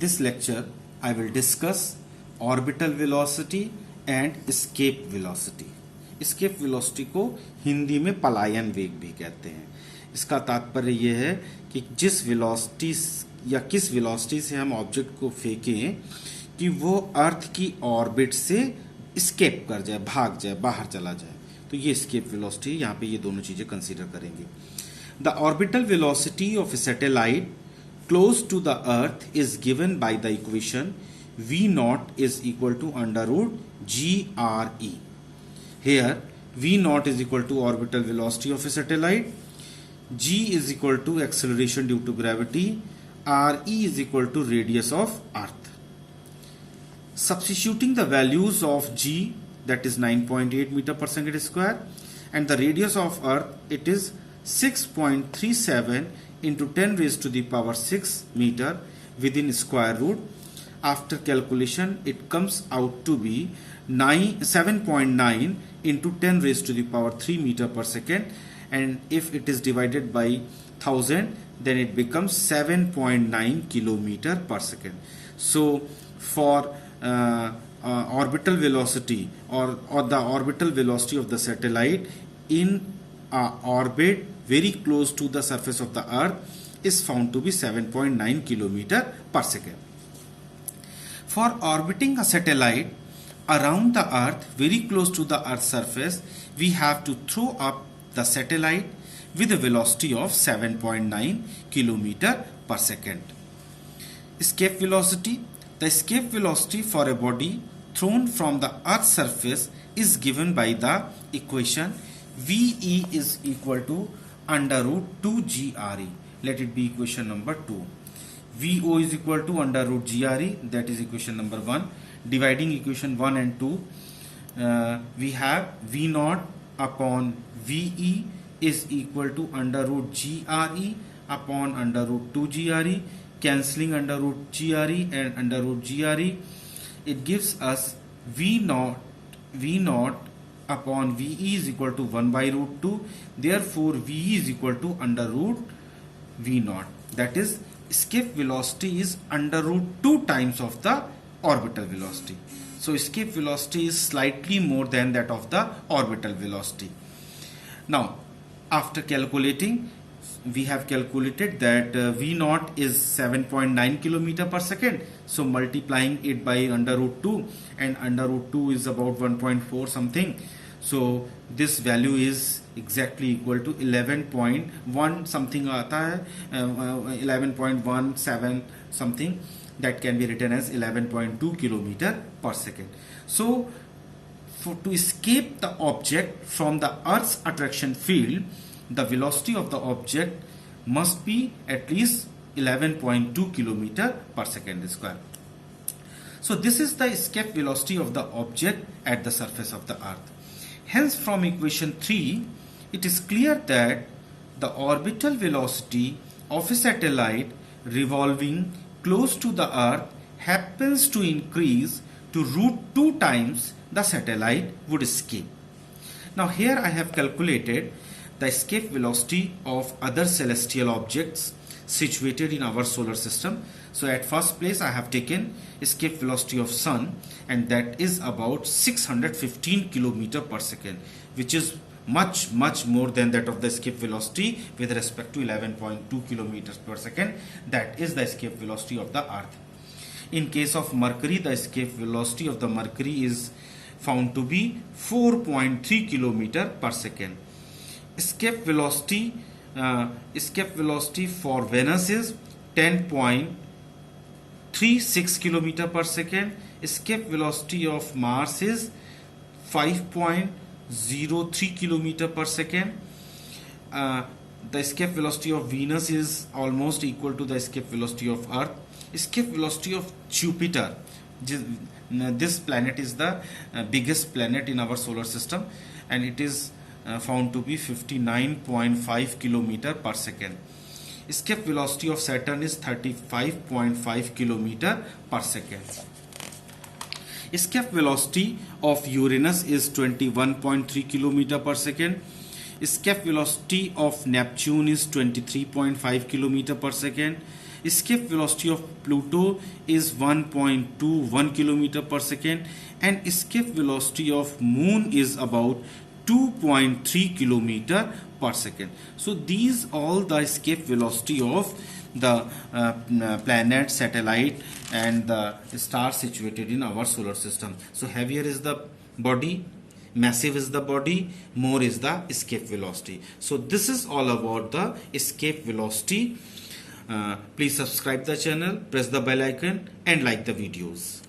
this lecture, I will discuss orbital velocity and escape velocity. escape velocity को हिंदी में पलायन वेग भी कहते हैं. इसका तात्पर्य यह है कि जिस वेलोसिटी या किस वेलोसिटी से हम ऑब्जेक्ट को फेंकें कि वो अर्थ की ऑर्बिट से escape कर जाए, भाग जाए, बाहर चला जाए. तो ये escape velocity, यहाँ पे ये दोनों चीजें कंसीडर करेंगे. The orbital velocity of a satellite close to the earth is given by the equation v naught is equal to under root GRE. Here v naught is equal to orbital velocity of a satellite, g is equal to acceleration due to gravity, RE is equal to radius of earth. Substituting the values of g, that is 9.8 meter per second square, and the radius of earth, it is 6.37 into 10 raised to the power 6 meter within square root. After calculation, it comes out to be 7.9 into 10 raised to the power 3 meter per second, and if it is divided by 1000, then it becomes 7.9 kilometer per second. So for orbital velocity or the orbital velocity of the satellite in orbit very close to the surface of the earth is found to be 7.9 kilometer per second. For orbiting a satellite around the earth very close to the earth's surface, we have to throw up the satellite with a velocity of 7.9 kilometer per second. Escape velocity. The escape velocity for a body thrown from the earth's surface is given by the equation VE is equal to under root 2 GRE. Let it be equation number 2. VO is equal to under root GRE, that is equation number 1. Dividing equation 1 and 2, we have V naught upon VE is equal to under root GRE upon under root 2 GRE. Cancelling under root GRE and under root GRE, it gives us V naught upon VE is equal to 1 by root 2. Therefore, VE is equal to under root V naught. That is, escape velocity is under root 2 times of the orbital velocity. So, escape velocity is slightly more than that of the orbital velocity. Now, after calculating, we have calculated that V naught is 7.9 kilometer per second. So multiplying it by under root 2, and under root 2 is about 1.4 something. So this value is exactly equal to 11.1 something aata hai, 11.17 something, that can be written as 11.2 kilometer per second. So to escape the object from the Earth's attraction field, the velocity of the object must be at least 11.2 kilometer per second square. So this is the escape velocity of the object at the surface of the earth. Hence from equation 3, it is clear that the orbital velocity of a satellite revolving close to the earth happens to increase to root 2 times the satellite would escape. Now here I have calculated the escape velocity of other celestial objects situated in our solar system. So at first place I have taken escape velocity of sun, and that is about 615 kilometer per second, which is much more than that of the escape velocity with respect to 11.2 kilometers per second. That is the escape velocity of the earth. In case of Mercury, the escape velocity of the Mercury is found to be 4.3 kilometer per second. Escape velocity for Venus is 10.36 kilometer per second. Escape velocity of Mars is 5.03 kilometer per second. The escape velocity of Venus is almost equal to the escape velocity of Earth. Escape velocity of Jupiter, this planet is the biggest planet in our solar system, and it is found to be 59.5 kilometer per second. Escape velocity of Saturn is 35.5 kilometer per second. Escape velocity of Uranus is 21.3 kilometer per second. Escape velocity of Neptune is 23.5 kilometer per second. escape velocity of Pluto is 1.21 kilometer per second, and escape velocity of Moon is about 2.3 kilometer per second. So these all the escape velocity of the planet, satellite and the star situated in our solar system. So heavier is the body, massive is the body, more is the escape velocity. So this is all about the escape velocity. Please subscribe the channel, press the bell icon and like the videos.